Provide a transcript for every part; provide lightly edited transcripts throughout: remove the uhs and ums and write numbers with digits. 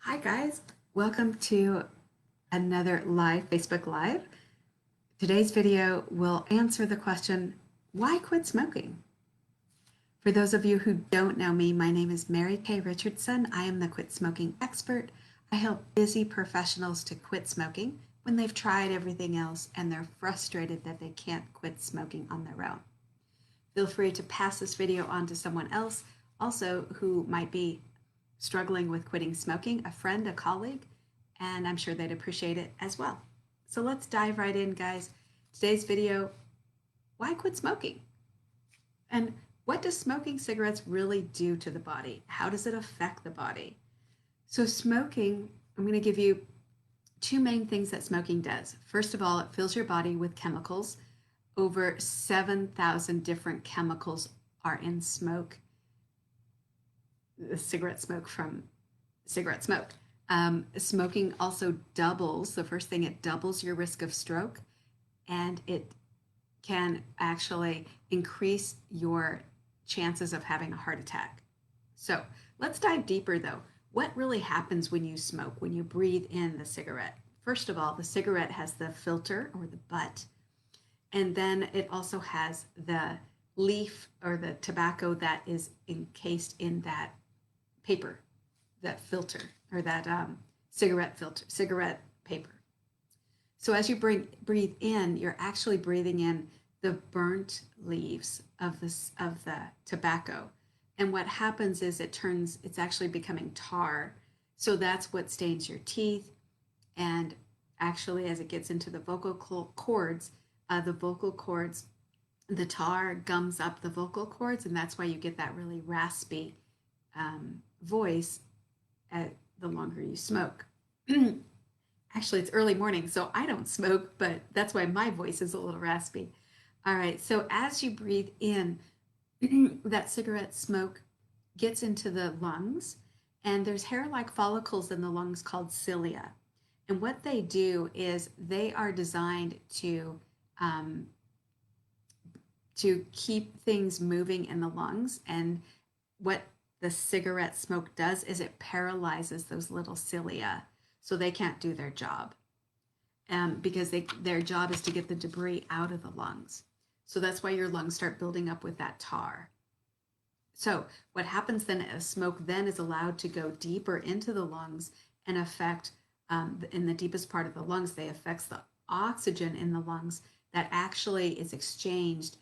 Hi, guys. Welcome to another live Facebook Live. Today's video will answer the question, why quit smoking? For those of you who don't know me, my name is Mary Kay Richardson. I am the quit smoking expert. I help busy professionals to quit smoking when they've tried everything else and they're frustrated that they can't quit smoking on their own. Feel free to pass this video on to someone else also who might be struggling with quitting smoking, a friend, a colleague, and I'm sure they'd appreciate it as well. So let's dive right in, guys. Today's video, why quit smoking? And what does smoking cigarettes really do to the body? How does it affect the body? So smoking, I'm going to give you two main things that smoking does. First of all, it fills your body with chemicals. Over 7,000 different chemicals are in smoke, the cigarette smoke from cigarette smoke. Smoking also doubles, the first thing, it doubles your risk of stroke, and it can actually increase your chances of having a heart attack. So let's dive deeper though. What really happens when you smoke, when you breathe in the cigarette? First of all, the cigarette has the filter or the butt, and then it also has the leaf or the tobacco that is encased in that paper, that filter, or that cigarette filter, cigarette paper. So as you breathe in, you're actually breathing in the burnt leaves of the tobacco. And what happens is it's actually becoming tar. So that's what stains your teeth. And actually, as it gets into the vocal cords, the tar gums up the vocal cords, and that's why you get that really raspy voice the longer you smoke. Actually, it's early morning, so I don't smoke, but that's why my voice is a little raspy. All right, so as you breathe in, that cigarette smoke gets into the lungs, and there's hair-like follicles in the lungs called cilia. And what they do is they are designed um, to keep things moving in the lungs. And what the cigarette smoke does is it paralyzes those little cilia so they can't do their job, because their job is to get the debris out of the lungs. So that's why your lungs start building up with that tar. So what happens then is smoke then is allowed to go deeper into the lungs and affect, in the deepest part of the lungs, they affects the oxygen in the lungs that actually is exchanged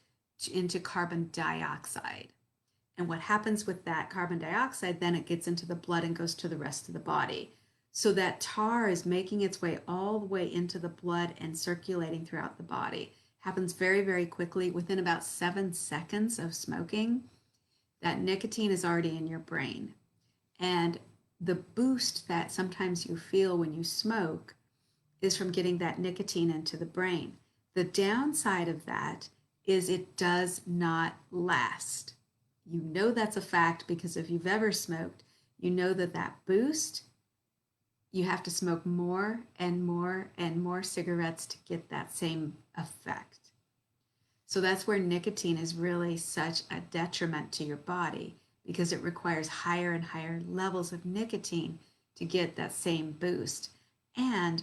into carbon dioxide. And what happens with that carbon dioxide, then it gets into the blood and goes to the rest of the body. So that tar is making its way all the way into the blood and circulating throughout the body. Happens very, very quickly. Within about 7 seconds of smoking, that nicotine is already in your brain. And the boost that sometimes you feel when you smoke is from getting that nicotine into the brain. The downside of that is it does not last. You know that's a fact because if you've ever smoked, you know that boost, you have to smoke more and more and more cigarettes to get that same effect. So that's where nicotine is really such a detriment to your body because it requires higher and higher levels of nicotine to get that same boost. And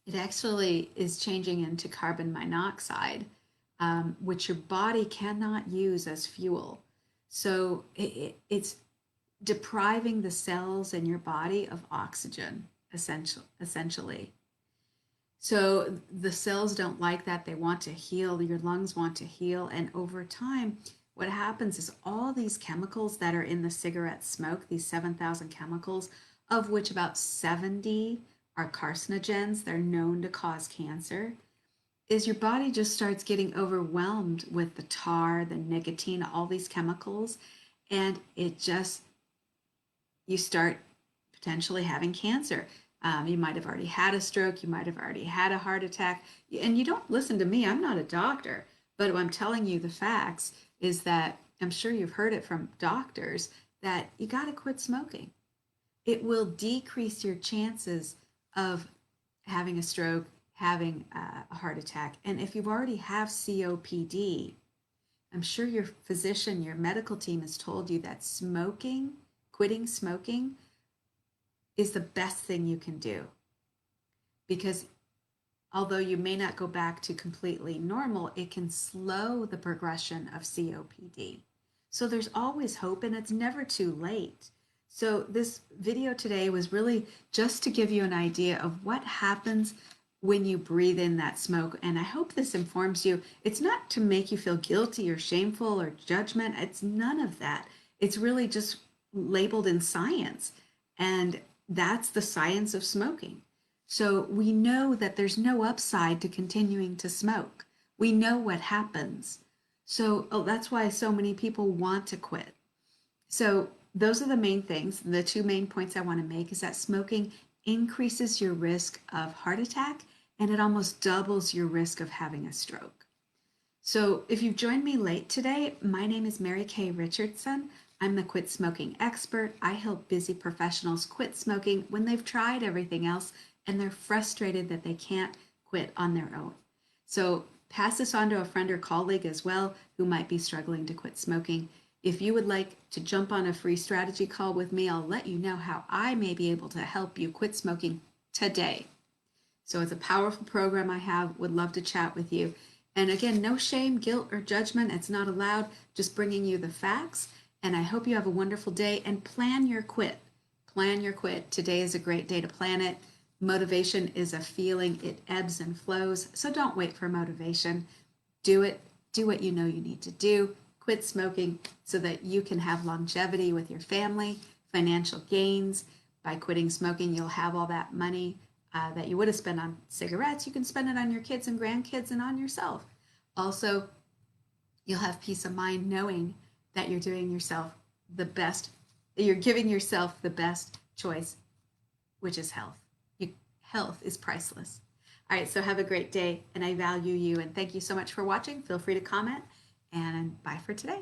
it actually is changing into carbon monoxide, which your body cannot use as fuel. So it's depriving the cells in your body of oxygen, essentially. So the cells don't like that. They want to heal. Your lungs want to heal. And over time, what happens is all these chemicals that are in the cigarette smoke, these 7,000 chemicals, of which about 70 are carcinogens, they're known to cause cancer, is your body just starts getting overwhelmed with the tar, the nicotine, all these chemicals, and you start potentially having cancer. You might have already had a stroke, you might have already had a heart attack, and you don't listen to me, I'm not a doctor, but I'm telling you the facts is that I'm sure you've heard it from doctors that you got to quit smoking. It will decrease your chances of having a stroke, having a heart attack. And if you've already have COPD, I'm sure your physician, your medical team has told you that quitting smoking is the best thing you can do, because although you may not go back to completely normal, it can slow the progression of COPD. So there's always hope and it's never too late. So this video today was really just to give you an idea of what happens when you breathe in that smoke. And I hope this informs you. It's not to make you feel guilty or shameful or judgment. It's none of that. It's really just labeled in science. And that's the science of smoking. So we know that there's no upside to continuing to smoke. We know what happens. So that's why so many people want to quit. So those are the main things. The two main points I want to make is that smoking increases your risk of heart attack and it almost doubles your risk of having a stroke. So if you've joined me late today, my name is Mary Kay Richardson. I'm the quit smoking expert. I help busy professionals quit smoking when they've tried everything else and they're frustrated that they can't quit on their own. So pass this on to a friend or colleague as well who might be struggling to quit smoking. If you would like to jump on a free strategy call with me, I'll let you know how I may be able to help you quit smoking today. So it's a powerful program I have, would love to chat with you. And again, no shame, guilt, or judgment. It's not allowed, just bringing you the facts. And I hope you have a wonderful day and plan your quit. Plan your quit. Today is a great day to plan it. Motivation is a feeling, it ebbs and flows. So don't wait for motivation. Do it. Do what you know you need to do. Quit smoking so that you can have longevity with your family, financial gains. By quitting smoking, you'll have all that money that you would have spent on cigarettes. You can spend it on your kids and grandkids and on yourself. Also, you'll have peace of mind knowing that you're doing yourself the best, you're giving yourself the best choice, which is health. Health is priceless. All right, so have a great day, and I value you, and thank you so much for watching. Feel free to comment, and bye for today.